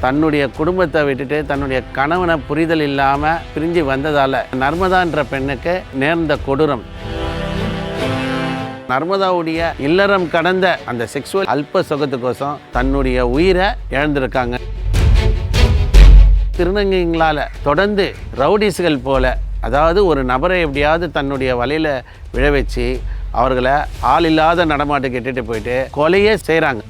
தன்னுடைய குடும்பத்தை விட்டுட்டு தன்னுடைய கணவனை புரிதல் இல்லாமல் பிரிஞ்சு வந்ததால் நர்மதான்ற பெண்ணுக்கு நேர்ந்த கொடூரம். நர்மதாவுடைய இல்லறம் கடந்த அந்த செக்ஸுவல் அல்ப சுகத்துக்கோசம் தன்னுடைய உயிரை இழந்திருக்காங்க. திருநங்கைங்களால் தொடர்ந்து ரவுடிஸ்கள் போல, அதாவது ஒரு நபரை எப்படியாவது தன்னுடைய வலையில் விழ வச்சு அவர்களை ஆள் இல்லாத நடமாட்டுக்கு இட்டுட்டு போயிட்டு கொலையே செய்கிறாங்க.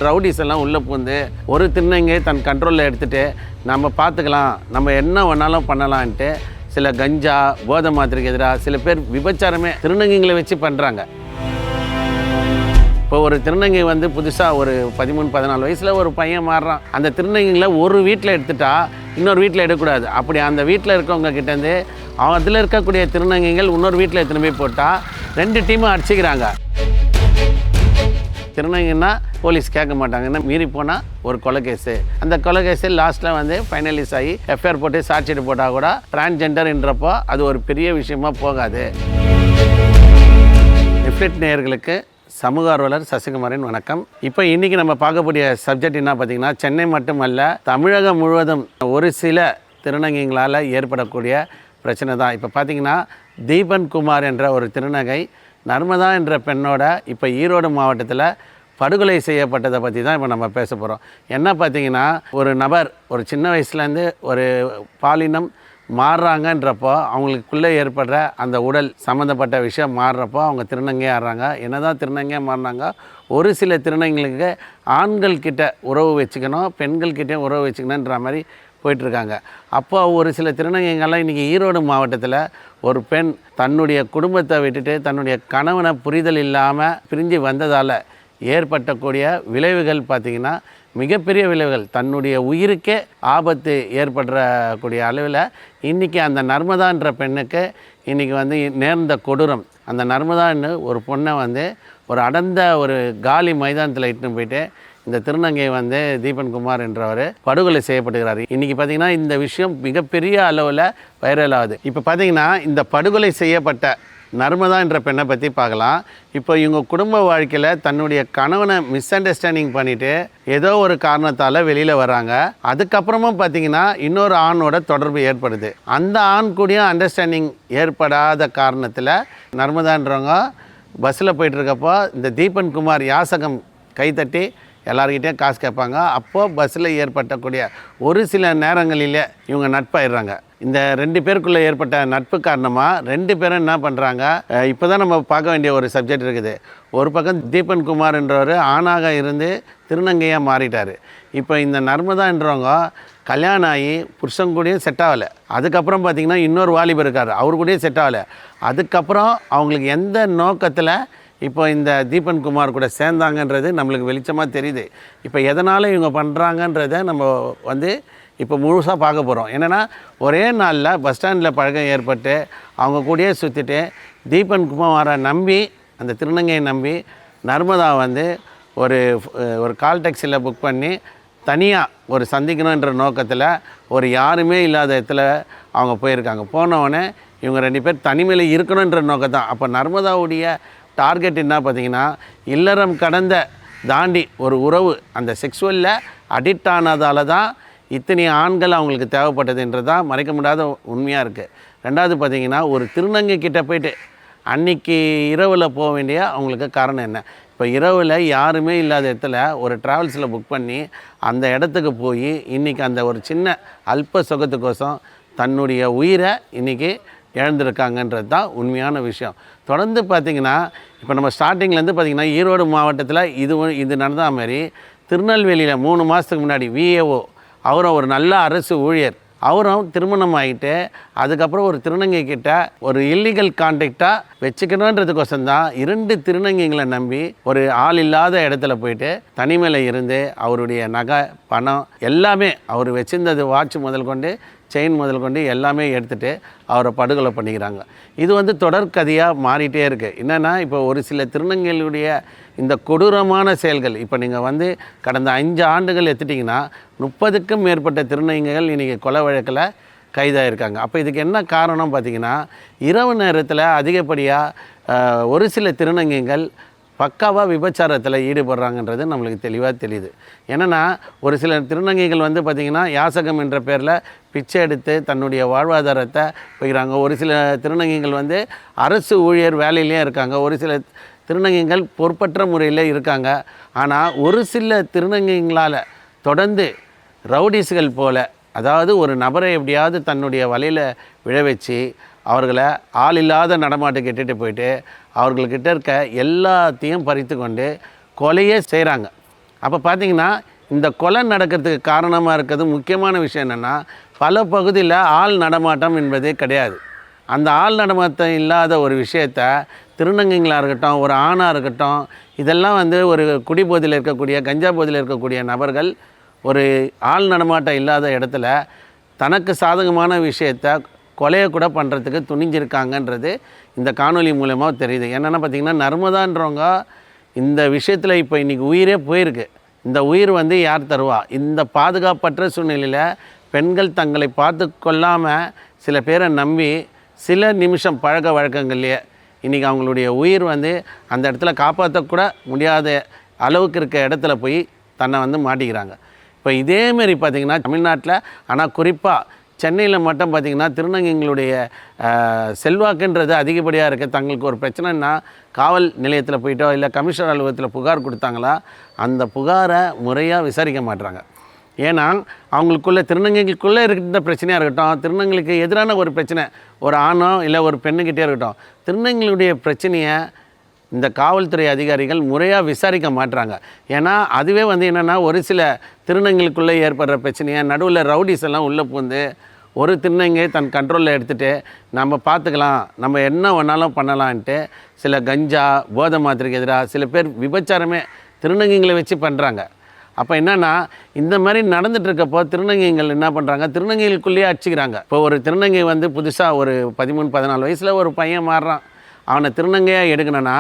ரவுடிஸ் எல்லாம் உள்ளே பூந்து ஒரு திருநங்கை தன் கண்ட்ரோலில் எடுத்துகிட்டு நம்ம பார்த்துக்கலாம், நம்ம என்ன வேணாலும் பண்ணலான்ட்டு சில கஞ்சா போதை மாத்திரைக்கு எதிராக சில பேர் விபச்சாரமே திருநங்கைகளை வச்சு பண்ணுறாங்க. இப்போ ஒரு திருநங்கை வந்து புதுசாக ஒரு 13-14 வயசில் ஒரு பையன் மாறுறான். அந்த திருநங்கைகளை ஒரு வீட்டில் எடுத்துட்டா இன்னொரு வீட்டில் எடுக்கக்கூடாது. அப்படி அந்த வீட்டில் இருக்கவங்க கிட்டேருந்து அதில் இருக்கக்கூடிய திருநங்கைகள் இன்னொரு வீட்டில் எத்தனை போய் போட்டால் 2 டீமும் அடிச்சிக்கிறாங்க. திருநங்கைன்னா போலீஸ் கேட்க மாட்டாங்கன்னா மீறி போனால் ஒரு கொலை கேஸு, அந்த கொலை கேஸு லாஸ்ட்டில் வந்து ஃபைனலைஸ் ஆகி எஃப்ஐஆர் போட்டு சார்ஜ்ஷீட் போட்டால் கூட டிரான்ஸ்ஜெண்டர்ன்றப்போ அது ஒரு பெரிய விஷயமா போகாது. ரிஃப்ளெக்ட் நேயர்களுக்கு சமூக ஆர்வலர் சசிகுமாரின் வணக்கம். இப்போ இன்றைக்கி நம்ம பார்க்கக்கூடிய சப்ஜெக்ட் என்ன பார்த்திங்கன்னா, சென்னை மட்டுமல்ல தமிழகம் முழுவதும் ஒரு சில திருநங்கைங்களால் ஏற்படக்கூடிய பிரச்சனை தான். இப்போ பார்த்திங்கன்னா தீபன் குமார் என்ற ஒரு திருநங்கை நர்மதா என்ற பெண்ணோட இப்போ ஈரோடு மாவட்டத்தில் படுகொலை செய்யப்பட்டதை பற்றி தான் இப்போ நம்ம பேச போகிறோம். என்ன பார்த்திங்கன்னா, ஒரு நபர் ஒரு சின்ன வயசுலேருந்து ஒரு பாலினம் மாறுறாங்கன்றப்போ அவங்களுக்குள்ளே ஏற்படுற அந்த உடல் சம்மந்தப்பட்ட விஷயம் மாறுறப்போ அவங்க திருநங்கையாக ஆடுறாங்க. என்ன தான் திருநங்கையாக மாறினாங்க, ஒரு சில திருநங்கைகளுக்கு ஆண்கள்கிட்ட உறவு வச்சுக்கணும், பெண்கள்கிட்டையும் உறவு வச்சுக்கணுன்ற மாதிரி போயிட்டுருக்காங்க. அப்போ ஒரு சில திருநங்கைகள்லாம் இன்றைக்கி ஈரோடு மாவட்டத்தில் ஒரு பெண் தன்னுடைய குடும்பத்தை விட்டுட்டு தன்னுடைய கணவனை புரிதல் இல்லாமல் பிரிஞ்சு வந்ததால் ஏற்பட்டக்கூடிய விளைவுகள் பார்த்திங்கன்னா மிகப்பெரிய விளைவுகள், தன்னுடைய உயிருக்கே ஆபத்து ஏற்படக்கூடிய அளவில் இன்றைக்கி அந்த நர்மதான்ற பெண்ணுக்கு இன்றைக்கி வந்து நேர்ந்த கொடூரம். அந்த நர்மதான்னு ஒரு பொண்ணை வந்து ஒரு அடர்ந்த ஒரு காலி மைதானத்தில் இட்டுன்னு போயிட்டு இந்த திருநங்கை வந்து தீபன் குமார் என்றவர் படுகொலை செய்யப்பட்டுகிறார். இன்றைக்கி பார்த்திங்கன்னா இந்த விஷயம் மிகப்பெரிய அளவில் வைரல் ஆகுது. இப்போ பார்த்திங்கன்னா இந்த படுகொலை செய்யப்பட்ட நர்மதா என்ற பெண்ணை பற்றி பார்க்கலாம். இப்போ இவங்க குடும்ப வாழ்க்கையில் தன்னுடைய கணவனை மிஸ் அண்டர்ஸ்டாண்டிங் பண்ணிவிட்டு ஏதோ ஒரு காரணத்தால் வெளியில் வராங்க. அதுக்கப்புறமும் பார்த்திங்கன்னா இன்னொரு ஆணோட தொடர்பு ஏற்படுது. அந்த ஆண் கூடயும் அண்டர்ஸ்டாண்டிங் ஏற்படாத காரணத்தில் நர்மதான்றவங்க பஸ்ஸில் போயிட்டுருக்கப்போ இந்த தீபன் குமார் யாசகம் கைத்தட்டி எல்லார்கிட்டையும் காசு கேட்பாங்க. அப்போது பஸ்ஸில் ஏற்பட்டக்கூடிய ஒரு சில நேரங்களிலே இவங்க நட்பாயிடுறாங்க. இந்த 2 பேருக்குள்ளே ஏற்பட்ட நட்பு காரணமாக 2 பேரும் என்ன பண்ணுறாங்க, இப்போ தான் நம்ம பார்க்க வேண்டிய ஒரு சப்ஜெக்ட் இருக்குது. ஒரு பக்கம் தீபன் குமார் என்றவர் ஆணாக இருந்து திருநங்கையாக மாறிட்டார். இப்போ இந்த நர்மதான்றவங்க கல்யாணம் ஆகி புருஷன் கூடயும் செட் ஆகலை. அதுக்கப்புறம் பார்த்திங்கன்னா இன்னொரு வாலிபர் இருக்கார், அவர் கூடயும் செட் ஆகலை. அதுக்கப்புறம் அவங்களுக்கு எந்த நோக்கத்தில் இப்போ இந்த தீபன் குமார் கூட சேர்ந்தாங்கன்றது நம்மளுக்கு வெளிச்சமாக தெரியுது. இப்போ எதனால் இவங்க பண்ணுறாங்கன்றதை நம்ம வந்து இப்போ முழுசாக பார்க்க போகிறோம். என்னென்னா, ஒரே நாளில் பஸ் ஸ்டாண்டில் பழக்கம் ஏற்பட்டு அவங்க கூடயே சுற்றிட்டு தீபன் குமாரை நம்பி, அந்த திருநங்கையை நம்பி நர்மதா வந்து ஒரு கால் டாக்ஸியில் புக் பண்ணி தனியாக ஒரு சந்திக்கணுன்ற நோக்கத்தில் ஒரு யாருமே இல்லாத இடத்துல அவங்க போயிருக்காங்க. போனவுடனே இவங்க 2 பேர் தனிமையில் இருக்கணுன்ற நோக்கம் தான். அப்போ நர்மதாவுடைய டார்கெட் என்ன பார்த்திங்கன்னா, இல்லறம் கடந்த தாண்டி ஒரு உறவு அந்த செக்ஸுவலில் அடிக்ட் ஆனதால் தான் இத்தனை ஆண்கள் அவங்களுக்கு தேவைப்பட்டதுன்றது தான் மறைக்க முடியாத உண்மையாக இருக்குது. 2வது பார்த்திங்கன்னா, ஒரு திருநங்கை கிட்டே போயிட்டு அன்றைக்கி இரவில் போக வேண்டிய அவங்களுக்கு காரணம் என்ன, இப்போ இரவில் யாருமே இல்லாத இடத்துல ஒரு ட்ராவல்ஸில் புக் பண்ணி அந்த இடத்துக்கு போய் இன்றைக்கி அந்த ஒரு சின்ன அல்ப சுகத்துக்கோசம் தன்னுடைய உயிரை இன்றைக்கி இழந்திருக்காங்கன்றது தான் உண்மையான விஷயம். தொடர்ந்து பார்த்திங்கன்னா இப்போ நம்ம ஸ்டார்டிங்லேருந்து பார்த்திங்கன்னா ஈரோடு மாவட்டத்தில் இது நடந்த மாதிரி திருநெல்வேலியில் 3 மாதத்துக்கு முன்னாடி விஏஓ அவரும் ஒரு நல்ல அரசு ஊழியர், அவரும் திருமணம் ஆகிட்டு அதுக்கப்புறம் ஒரு திருநங்கை கிட்ட ஒரு இல்லீகல் கான்டாக்டாக வச்சுக்கணுன்றதுக்கோசம் தான் 2 திருநங்கைகளை நம்பி ஒரு ஆள் இல்லாத இடத்துல போயிட்டு தனிமையில் இருந்து அவருடைய நகை பணம் எல்லாமே அவர் வச்சுருந்தது வாட்ச் முதல் கொண்டு செயின் முதல் கொண்டு எல்லாமே எடுத்துகிட்டு அவரை படுகொலை பண்ணிக்கிறாங்க. இது வந்து தொடர்கதையாக மாறிட்டே இருக்குது. என்னென்னா, இப்போ ஒரு சில திருநங்கைகளுடைய இந்த கொடூரமான செயல்கள் இப்போ நீங்கள் வந்து கடந்த 5 ஆண்டுகள் எடுத்துட்டிங்கன்னா 30க்கும் மேற்பட்ட திருநங்கைகள் இன்றைக்கி கொலை வழக்கில் கைதாகிருக்காங்க. அப்போ இதுக்கு என்ன காரணம் பார்த்திங்கன்னா, இரவு நேரத்தில் அதிகப்படியாக ஒரு சில திருநங்கைகள் பக்காவாக விபச்சாரத்தில் ஈடுபடுறாங்கன்றது நம்மளுக்கு தெளிவாக தெரியுது. என்னென்னா ஒரு சில திருநங்கைகள் வந்து பார்த்திங்கன்னா யாசகம் என்ற பேரில் பிச்சை எடுத்து தன்னுடைய வாழ்வாதாரத்தை வைக்கிறாங்க. ஒரு சில திருநங்கைகள் வந்து அரசு ஊழியர் வேலையிலே இருக்காங்க. ஒரு சில திருநங்கைகள் பொறுப்பற்ற முறையில் இருக்காங்க. ஆனால் ஒரு சில திருநங்கைகளால் தொடர்ந்து ரவுடிஸ்கள் போல், அதாவது ஒரு நபரை எப்படியாவது தன்னுடைய வலையில் விழ வச்சு அவர்களை ஆள் இல்லாத நடமாட்டுக்கு இட்டுட்டு போயிட்டு அவர்கள்கிட்ட இருக்க எல்லாத்தையும் பறித்து கொண்டு கொலையே செய்கிறாங்க. அப்போ பார்த்திங்கன்னா இந்த கொலை நடக்கிறதுக்கு காரணமாக இருக்கிறது முக்கியமான விஷயம் என்னென்னா, பல பகுதியில் ஆள் நடமாட்டம் என்பதே கிடையாது. அந்த ஆள் நடமாட்டம் இல்லாத ஒரு விஷயத்தை திருநங்கைகளாக இருக்கட்டும், ஒரு ஆணாக இருக்கட்டும், இதெல்லாம் வந்து ஒரு குடிபோதையில் இருக்கக்கூடிய கஞ்சா போதையில் இருக்கக்கூடிய நபர்கள் ஒரு ஆள் நடமாட்டம் இல்லாத இடத்துல தனக்கு சாதகமான விஷயத்தை கொலையை கூட பண்ணுறதுக்கு துணிஞ்சிருக்காங்கன்றது இந்த காணொலி மூலமாக தெரியுது. என்னென்னா பார்த்திங்கன்னா, நர்மதான்றவங்க இந்த விஷயத்தில் இப்போ இன்றைக்கி உயிரே போயிருக்கு. இந்த உயிர் வந்து யார் தருவா? இந்த பாதுகாப்பற்ற சூழ்நிலையில் பெண்கள் தங்களை பார்த்து கொள்ளாமல் சில பேரை நம்பி சில நிமிஷம் பழக்க வழக்கங்கள்லேயே இன்றைக்கி அவங்களுடைய உயிர் வந்து அந்த இடத்துல காப்பாற்றக்கூட முடியாத அளவுக்கு இருக்க இடத்துல போய் தன்னை வந்து மாட்டிக்கிறாங்க. இப்போ இதேமாரி பார்த்திங்கன்னா தமிழ்நாட்டில், ஆனால் குறிப்பாக சென்னையில் மட்டும் பார்த்திங்கன்னா திருநங்கைகளுடைய செல்வாக்குன்றது அதிகப்படியாக இருக்குது. தங்களுக்கு ஒரு பிரச்சனைன்னா காவல் நிலையத்தில் போயிட்டோ இல்லை கமிஷனர் அலுவலகத்தில் புகார் கொடுத்தாங்களா, அந்த புகாரை முறையாக விசாரிக்க மாட்டுறாங்க. ஏன்னா அவங்களுக்குள்ளே திருநங்கைகளுக்குள்ளே இருக்கிற பிரச்சனையாக இருக்கட்டும், திருநங்கைகளுக்கு எதிரான ஒரு பிரச்சனை ஒரு ஆணோ இல்லை ஒரு பெண்ணுக்கிட்டே இருக்கட்டும், திருநங்கைகளுடைய பிரச்சனையை இந்த காவல்துறை அதிகாரிகள் முறையாக விசாரிக்க மாட்டுறாங்க. ஏன்னா அதுவே வந்து என்னென்னா, ஒரு சில திருநங்கைகளுக்குள்ளே ஏற்படுற பிரச்சனையை நடுவில் ரவுடிஸ் எல்லாம் உள்ளே பூந்து ஒரு திருநங்கை தன் கண்ட்ரோலில் எடுத்துகிட்டு நம்ம பார்த்துக்கலாம், நம்ம என்ன வேணாலும் பண்ணலான்ட்டு சில கஞ்சா போதை மாத்திரைக்கு எதிராக சில பேர் விபச்சாரமே திருநங்கைகளை வச்சு பண்ணுறாங்க. அப்போ என்னென்னா, இந்த மாதிரி நடந்துகிட்ருக்கப்போ திருநங்கைகள் என்ன பண்ணுறாங்க, திருநங்கைகளுக்குள்ளேயே அடிச்சுக்கிறாங்க. இப்போ ஒரு திருநங்கை வந்து புதுசாக ஒரு 13-14 வயசில் ஒரு பையன் மாறுறான், அவனை திருநங்கையாக எடுக்கணும்னா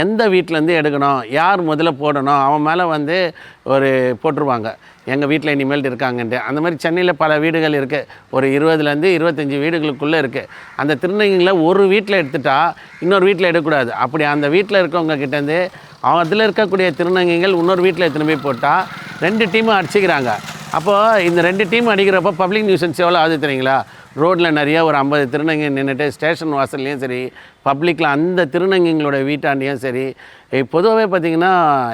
எந்த வீட்டிலேருந்து எடுக்கணும், யார் முதல்ல போடணும், அவன் மேலே வந்து ஒரு போட்டுருவாங்க எங்கள் வீட்டில் இனிமேல் இருக்காங்கன்ட்டு. அந்த மாதிரி சென்னையில் பல வீடுகள் இருக்குது, ஒரு 20 25 வீடுகளுக்குள்ளே இருக்குது. அந்த திருநங்கைகளை ஒரு வீட்டில் எடுத்துட்டா இன்னொரு வீட்டில் எடுக்கக்கூடாது. அப்படி அந்த வீட்டில் இருக்கவங்க கிட்டேருந்து அதில் இருக்கக்கூடிய திருநங்கைகள் இன்னொரு வீட்டில் எடுத்துன்னு போய் போட்டால் 2 டீமும் அடிச்சிக்கிறாங்க. அப்போது இந்த 2 டீம் அடிக்கிறப்போ பப்ளிக் நியூசன்ஸ் எவ்வளோ ஆகுது தெரியுங்களா? ரோட்டில் நிறையா ஒரு 50 திருநங்கை நின்றுட்டு ஸ்டேஷன் வாசல்லையும் சரி, பப்ளிக்கில் அந்த திருநங்கைங்களோட வீட்டாண்டியும் சரி, பொதுவாகவே பார்த்திங்கன்னா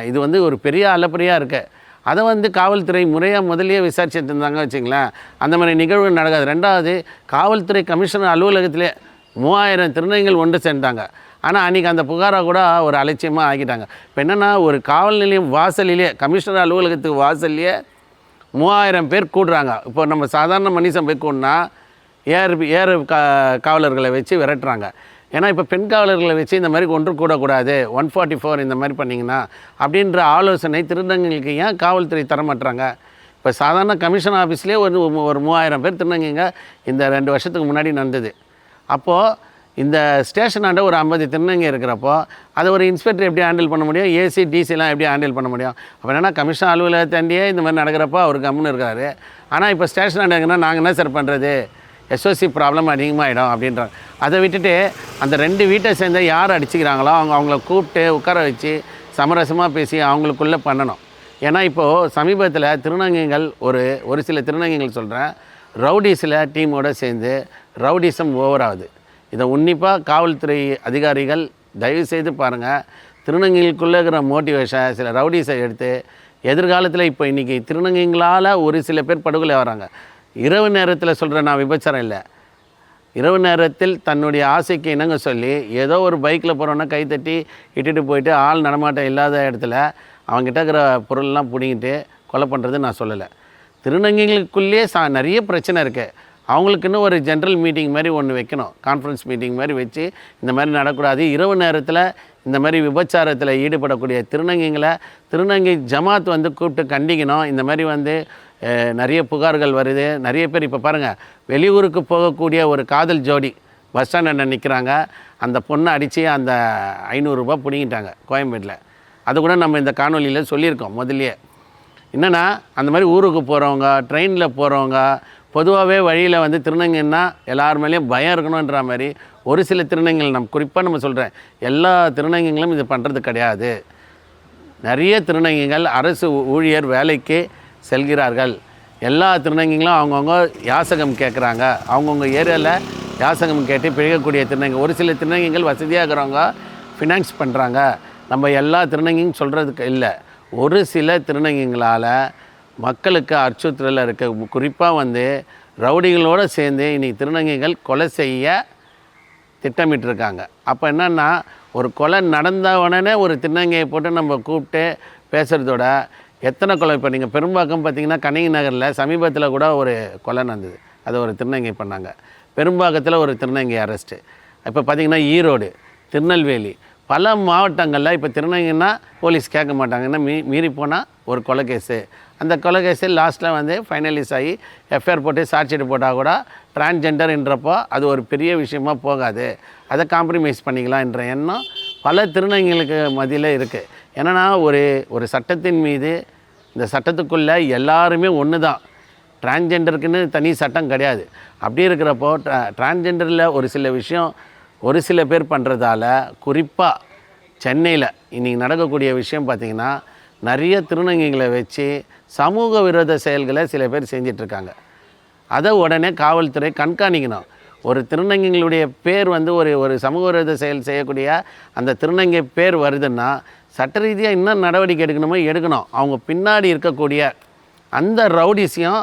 இது வந்து ஒரு பெரிய அலப்பறையாக இருக்குது. அதை வந்து காவல்துறை முறையாக முதலியே விசாரிச்சுட்டு இருந்தாங்க வச்சுங்களேன், அந்த மாதிரி நிகழ்வு நடக்காது. 2வது, காவல்துறை கமிஷனர் அலுவலகத்திலே 3000 திருநங்கைகள் ஒன்று சேர்ந்தாங்க. ஆனால் அன்றைக்கி அந்த புகாராக கூட ஒரு அலட்சியமாக ஆக்கிட்டாங்க. இப்போ என்னென்னா, ஒரு காவல் நிலையம் வாசலிலே, கமிஷனர் அலுவலகத்துக்கு வாசல்லையே 3000 பேர் கூடுறாங்க. இப்போ நம்ம சாதாரண மனுஷன் போய் கூடனா ஏறு காவலர்களை வச்சு விரட்டுறாங்க. ஏன்னா இப்போ பெண் காவலர்களை வச்சு இந்த மாதிரி ஒன்று கூடக்கூடாது, 144 இந்த மாதிரி பண்ணிங்கன்னா அப்படின்ற ஆலோசனை திருநங்கைகளுக்கு ஏன் காவல்துறை தரமாட்டுறாங்க? இப்போ சாதாரண கமிஷன் ஆஃபீஸ்லேயே ஒரு 3000 பேர் திருநங்கைங்க இந்த 2 வருஷத்துக்கு முன்னாடி நடந்தது. அப்போது இந்த ஸ்டேஷனாண்ட ஒரு 50 திருநங்கை இருக்கிறப்போ அதை ஒரு இன்ஸ்பெக்டர் எப்படி ஹேண்டில் பண்ண முடியும், ஏசி டிசிலாம் எப்படி ஹேண்டில் பண்ண முடியும்? அப்போ என்னென்னா, கமிஷன் அலுவலகத்தாண்டியே இந்த மாதிரி நடக்கிறப்போ அவர் கம்முன்னு இருக்காரு. ஆனால் இப்போ ஸ்டேஷனாண்ட இருக்குன்னா நாங்கள் என்ன சார் பண்ணுறது, எஸ்ஓசி ப்ராப்ளம் அதிகமாகிடும் அப்படின்றாங்க. அதை விட்டுட்டு அந்த 2 வீட்டை சேர்ந்த யார் அடிச்சுக்கிறாங்களோ அவங்கள கூப்பிட்டு உட்கார வச்சு சமரசமாக பேசி அவங்களுக்குள்ளே பண்ணணும். ஏன்னா இப்போது சமீபத்தில் திருநங்கைகள் ஒரு சில திருநங்கைகள் சொல்கிறேன், ரவுடிஸில் டீமோடு சேர்ந்து ரவுடிசம் ஓவர் ஆகுது. இதை உன்னிப்பாக காவல்துறை அதிகாரிகள் தயவுசெய்து பாருங்கள். திருநங்கைகளுக்குள்ளே இருக்கிற மோட்டிவேஷன் சில ரவுடிஸை எடுத்து எதிர்காலத்தில் இப்போ இன்றைக்கி திருநங்கைகளால் ஒரு சில பேர் படுகொலை வராங்க. இரவு நேரத்தில் சொல்கிறேன், நான் விபச்சாரம் இல்லை, இரவு நேரத்தில் தன்னுடைய ஆசைக்கு இணங்க சொல்லி ஏதோ ஒரு பைக்கில் போகிறோன்னா கைத்தட்டி இட்டுட்டு போயிட்டு ஆள் நடமாட்டம் இல்லாத இடத்துல அவங்ககிட்ட இருக்கிற பொருள்லாம் பிடிங்கிட்டு கொலை பண்ணுறது நான் சொல்லலை. திருநங்கைகளுக்குள்ளேயே நிறைய பிரச்சனை இருக்குது. அவங்களுக்குன்னு ஒரு ஜென்ரல் மீட்டிங் மாதிரி ஒன்று வைக்கணும், கான்ஃபரன்ஸ் மீட்டிங் மாதிரி வச்சு இந்த மாதிரி நடக்கூடாது. இரவு நேரத்தில் இந்த மாதிரி விபச்சாரத்தில் ஈடுபடக்கூடிய திருநங்கை ஜமாத் வந்து கூப்பிட்டு கண்டிக்கணும். இந்த மாதிரி வந்து நிறைய புகார்கள் வருது. நிறைய பேர் இப்போ பாருங்கள், வெளியூருக்கு போகக்கூடிய ஒரு காதல் ஜோடி பஸ் ஸ்டாண்ட் நிற்கிறாங்க, அந்த பொண்ணை அடித்து அந்த 500 ரூபா பிடிங்கிட்டாங்க கோயம்பேட்டில். அது கூட நம்ம இந்த காணொலியில் சொல்லியிருக்கோம் முதல்லையே. என்னென்னா, அந்த மாதிரி ஊருக்கு போகிறவங்க, ட்ரெயினில் போகிறவங்க, பொதுவாகவே வழியில் வந்து திருநங்கைன்னா எல்லார் மேலேயும் பயம் இருக்கணுன்ற மாதிரி ஒரு சில திருநங்கைகள் குறிப்பாக நம்ம சொல்கிறேன், எல்லா திருநங்கைகளும் இது பண்ணுறது கிடையாது. நிறைய திருநங்கைகள் அரசு ஊழியர் வேலைக்கு செல்கிறார்கள். எல்லா திருநங்கைகளும் அவங்கவுங்க யாசகம் கேட்குறாங்க. அவங்கவுங்க ஏரியாவில் யாசகம் கேட்டு பிழைக்கக்கூடிய திருநங்கை. ஒரு சில திருநங்கைகள் வசதியாக இருக்கிறவங்க ஃபினான்ஸ் பண்ணுறாங்க. நம்ம எல்லா திருநங்கையும் சொல்கிறதுக்கு இல்லை. ஒரு சில திருநங்கைகளால் மக்களுக்கு அச்சுறுத்தலில் இருக்க, குறிப்பாக ரவுடிகளோடு சேர்ந்து இன்றைக்கி திருநங்கைகள் கொலை செய்ய திட்டமிட்டிருக்காங்க. அப்போ என்னென்னா, ஒரு கொலை நடந்த உடனே ஒரு திருநங்கையை போட்டு நம்ம கூப்பிட்டு பேசுகிறதோட எத்தனை கொலை, இப்போ நீங்கள் பெரும்பாக்கம் பார்த்திங்கன்னா கண்ணகி நகரில் சமீபத்தில் கூட ஒரு கொலை நடந்தது. அதை ஒரு திருநங்கை பண்ணாங்க. பெரும்பாக்கத்தில் ஒரு திருநங்கை அரெஸ்ட்டு. இப்போ பார்த்திங்கன்னா ஈரோடு, திருநெல்வேலி, பல மாவட்டங்களில் இப்போ திருநங்கைன்னா போலீஸ் கேட்க மாட்டாங்கன்னா மீறி போனால் ஒரு கொலை கேஸு. அந்த கொலை கேஸு லாஸ்ட்டில் ஃபைனலைஸ் ஆகி எஃப்ஐஆர் போட்டு சார்ஜ்ஷீட் போட்டால் கூட டிரான்ஸ்ஜெண்டர்ன்றப்போ அது ஒரு பெரிய விஷயமாக போகாது, அதை காம்ப்ரமைஸ் பண்ணிக்கலாம் என்ற எண்ணம் பல திருநங்கைகளுக்கு மத்தியில் இருக்குது. ஏன்னா ஒரு சட்டத்தின் மீது, இந்த சட்டத்துக்குள்ளே எல்லாருமே ஒன்று தான். டிரான்ஸ்ஜெண்டருக்குன்னு தனி சட்டம் கிடையாது. அப்படி இருக்கிறப்போ டிரான்ஸ்ஜெண்டரில் ஒரு சில விஷயம் ஒரு சில பேர் பண்ணுறதால, குறிப்பாக சென்னையில் இன்றைக்கி நடக்கக்கூடிய விஷயம் பார்த்திங்கன்னா, நிறைய திருநங்கைகளை வச்சு சமூக விரோத செயல்களை சில பேர் செஞ்சிட்ருக்காங்க. அதை உடனே காவல்துறை கண்காணிக்கணும். ஒரு திருநங்கைகளுடைய பேர் ஒரு சமூக விரோத செயல் செய்யக்கூடிய அந்த திருநங்கை பேர் வருதுன்னா சட்ட ரீதியாக இன்னும் நடவடிக்கை எடுக்கணுமோ எடுக்கணும். அவங்க பின்னாடி இருக்கக்கூடிய அந்த ரவுடிஸையும்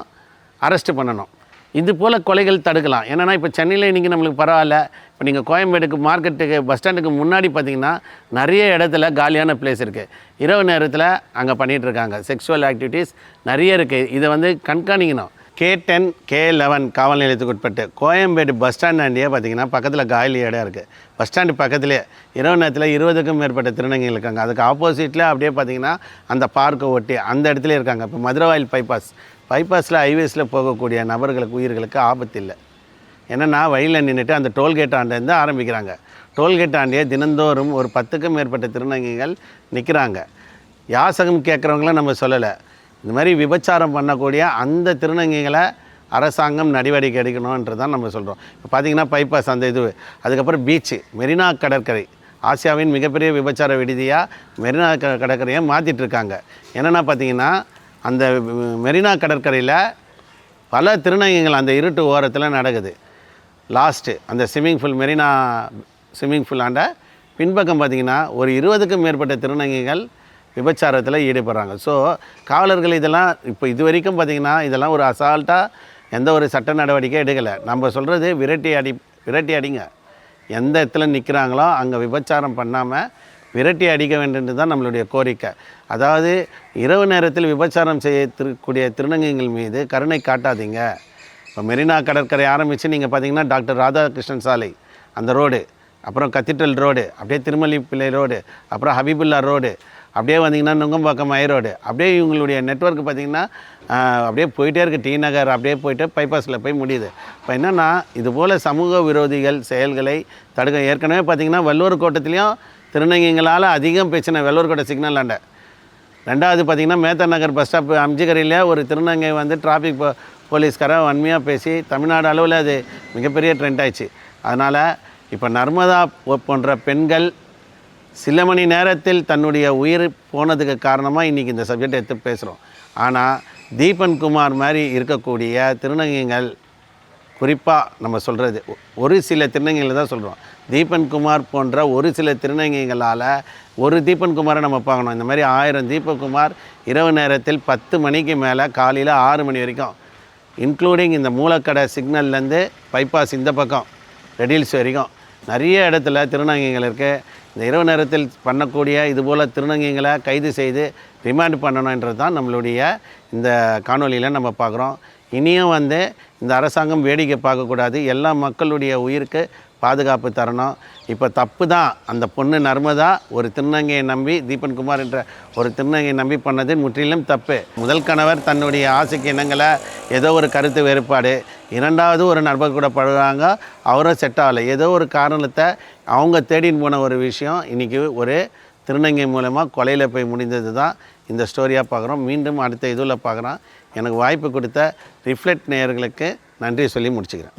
அரெஸ்ட் பண்ணணும். இது போல் கொலைகள் தடுக்கலாம். ஏன்னா இப்போ சென்னையில் இன்றைக்கி நம்மளுக்கு பரவாயில்ல. இப்போ நீங்கள் கோயம்பேடுக்கு மார்க்கெட்டுக்கு பஸ் ஸ்டாண்டுக்கு முன்னாடி பார்த்திங்கன்னா நிறைய இடத்துல காலியான பிளேஸ் இருக்குது. இரவு நேரத்தில் அங்கே பண்ணிகிட்ருக்காங்க. செக்ஷுவல் ஆக்டிவிட்டீஸ் நிறைய இருக்குது. இதை கண்காணிக்கணும். K10 K11 காவல் நிலையத்துக்கு உட்பட்டு கோயம்பேடு பஸ் ஸ்டாண்டாண்டியே பார்த்திங்கன்னா பக்கத்தில் காலி இடம் இருக்குது. பஸ் ஸ்டாண்டு பக்கத்துலேயே இரவு நேரத்தில் 20க்கும் மேற்பட்ட திருநங்கைகள் இருக்காங்க. அதுக்கு ஆப்போசிட்டில் அப்படியே பார்த்திங்கன்னா அந்த பார்க்கை ஒட்டி அந்த இடத்துல இருக்காங்க. இப்போ மதுரவாயில் பைபாஸில் ஹைவேஸில் போகக்கூடிய நபர்களுக்கு உயிர்களுக்கு ஆபத்து இல்லை. என்னென்னா வழியில் நின்றுட்டு அந்த டோல்கேட் ஆண்டேருந்து ஆரம்பிக்கிறாங்க. டோல்கேட் ஆண்டியே தினந்தோறும் ஒரு 10க்கும் மேற்பட்ட திருநங்கைகள் நிற்கிறாங்க. யாசகம் கேட்குறவங்கள நம்ம சொல்லலை. இந்த மாதிரி விபச்சாரம் பண்ணக்கூடிய அந்த திருநங்கைகளை அரசாங்கம் நடவடிக்கை எடுக்கணுன்றது தான் நம்ம சொல்கிறோம். இப்போ பார்த்திங்கன்னா பைபாஸ் அந்த அதுக்கப்புறம் பீச்சு, மெரினா கடற்கரை, ஆசியாவின் மிகப்பெரிய விபச்சார விடுதியாக மெரினா கடற்கரையை மாற்றிட்டுருக்காங்க. என்னென்னா பார்த்திங்கன்னா அந்த மெரினா கடற்கரையில் பல திருநங்கைகள் அந்த இருட்டு ஓரத்தில் நடக்குது. லாஸ்ட்டு அந்த மெரினா ஸ்விம்மிங் பூல் ஆண்ட பின்பக்கம் பார்த்திங்கன்னா ஒரு 20க்கும் மேற்பட்ட திருநங்கைகள் விபச்சாரத்தில் ஈடுபடுறாங்க. ஸோ காவலர்கள் இதெல்லாம் இப்போ இது வரைக்கும் பார்த்திங்கன்னா இதெல்லாம் ஒரு அசால்ட்டாக எந்த ஒரு சட்ட நடவடிக்கை எடுக்கலை. நம்ம சொல்கிறது விரட்டி அடிங்க. எந்த இடத்துல நிற்கிறாங்களோ அங்கே விபச்சாரம் பண்ணாமல் விரட்டி அடிக்க வேண்டியது தான் நம்மளுடைய கோரிக்கை. அதாவது இரவு நேரத்தில் விபச்சாரம் செய்யக்கூடிய திருநங்கைகள் மீது கருணை காட்டாதீங்க. இப்போ மெரினா கடற்கரை ஆரம்பித்து நீங்கள் பார்த்தீங்கன்னா டாக்டர் ராதாகிருஷ்ணன் சாலை அந்த ரோடு, அப்புறம் கத்தீட்ரல் ரோடு, அப்படியே திருமலி பிள்ளை ரோடு, அப்புறம் ஹபீபுல்லா ரோடு, அப்படியே வந்தீங்கன்னா நுங்கம்பாக்கம் ரோடு, அப்படியே இவங்களுடைய நெட்வொர்க் பார்த்திங்கன்னா அப்படியே போயிட்டே இருக்குது. டி நகர் அப்படியே போயிட்டு பைபாஸில் போய் முடியுது. இப்போ என்னென்னா இதுபோல் சமூக விரோதிகள் செயல்களை தடுக்க ஏற்கனவே பார்த்திங்கன்னா வள்ளுவர் கோட்டத்துலேயும் திருநங்கைகளால் அதிகம் பிரச்சனை. வள்ளுவர் கோட்டை சிக்னல் ஆண்ட. ரெண்டாவது பார்த்திங்கன்னா மேத்தா நகர் பஸ் ஸ்டாப் அம்ஜிகரையில் ஒரு திருநங்கை டிராஃபிக் போலீஸ்காரன் வன்மையாக பேசி தமிழ்நாடு அளவில் அது மிகப்பெரிய ட்ரெண்ட் ஆயிடுச்சு. அதனால் இப்போ நர்மதா போன்ற பெண்கள் சில மணி நேரத்தில் தன்னுடைய உயிர் போனதுக்கு காரணமாக இன்றைக்கி இந்த சப்ஜெக்ட் எடுத்து பேசுகிறோம். ஆனால் தீபன் குமார் மாதிரி இருக்கக்கூடிய திருநங்கைகள், குறிப்பாக நம்ம சொல்கிறது ஒரு சில திருநங்கைகள் தான் சொல்கிறோம். தீபன் குமார் போன்ற ஒரு சில திருநங்கைகளால் ஒரு தீபன் குமாரை நம்ம பார்க்கணும். இந்த மாதிரி 1000 தீபன் குமார் இரவு நேரத்தில் 10 மணிக்கு மேலே காலையில் 6 மணி வரைக்கும், இன்க்ளூடிங் இந்த மூலக்கடை சிக்னல்லேருந்து பைபாஸ் இந்த பக்கம் ரெடில்ஸ் வரைக்கும் நிறைய இடத்துல திருநங்கைகள் இருக்குது. இந்த இரவு நேரத்தில் பண்ணக்கூடிய இதுபோல் திருநங்கைகளை கைது செய்து ரிமாண்ட் பண்ணணுன்றது தான் நம்மளுடைய இந்த காணொலியில் நம்ம பார்க்குறோம். இனியும் இந்த அரசாங்கம் வேடிக்கை பார்க்கக்கூடாது. எல்லா மக்களுடைய உயிருக்கு பாதுகாப்பு தரணும். இப்போ தப்பு தான் அந்த பொண்ணு நர்மதா ஒரு திருநங்கையை நம்பி, தீபன் குமார் என்ற ஒரு திருநங்கையை நம்பி பண்ணது முற்றிலும் தப்பு. முதல் கணவர் தன்னுடைய ஆசைக்கு இனங்களை ஏதோ ஒரு கருத்து வேறுபாடு, இரண்டாவது ஒரு நண்பர் கூட பழகுறாங்க, அவரும் செட் ஆகலை, ஏதோ ஒரு காரணத்தை அவங்க தேடின்னு போன ஒரு விஷயம் இன்றைக்கி ஒரு திருநங்கை மூலமாக கொலையில் போய் முடிந்தது தான் இந்த ஸ்டோரியாக பார்க்குறோம். மீண்டும் அடுத்த இதில் பார்க்குறோம். எனக்கு வாய்ப்பு கொடுத்த ரிஃப்ளெக்ட் நேயர்களுக்கு நன்றி சொல்லி முடிச்சுக்கிறேன்.